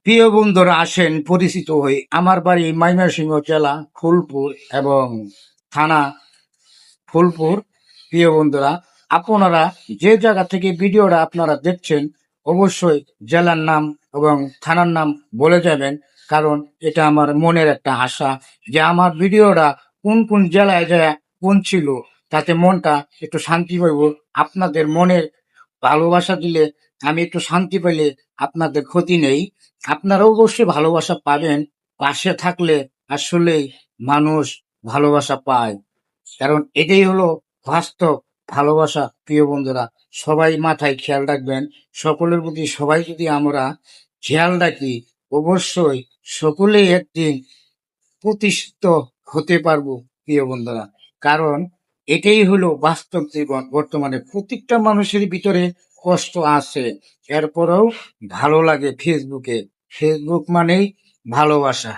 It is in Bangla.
প্রিয় বন্ধুরা আসেন পরিচিত হই। আমার বাড়ি ময়মনসিংহ জেলা ফুলপুর এবং থানা ফুলপুর। প্রিয় বন্ধুরা, আপনারা যে জায়গা থেকে ভিডিওটা আপনারা দেখছেন অবশ্যই জেলার নাম এবং থানার নাম বলে যাবেন, কারণ এটা আমার মনের একটা আশা যে আমার ভিডিওটা কোন কোন জেলায় যায় পৌঁছিল, তাতে মনটা একটু শান্তি পাইব। আপনাদের মনের ভালোবাসা দিলে আমি একটু শান্তি পেলে আপনাদের ক্ষতি নেই। আপনারা অবশ্যই ভালোবাসা পাবেন। পাশে থাকলে আসলেই মানুষ ভালোবাসা পায়, কারণ এটাই হলো বাস্তব ভালোবাসা। প্রিয় বন্ধুরা, সবাই মাথায় খেয়াল রাখবেন। সকলের প্রতি সবাই যদি আমরা খেয়াল রাখি, অবশ্যই সকলেই একদিন প্রতিষ্ঠিত হতে পারবো। প্রিয় বন্ধুরা, কারণ এটাই হলো বাস্তব জীবন। বর্তমানে প্রত্যেকটা মানুষের ভিতরে কষ্ট আছে, এরপরেও ভালো লাগে ফেসবুকে। ফেসবুক মানেই ভালোবাসা।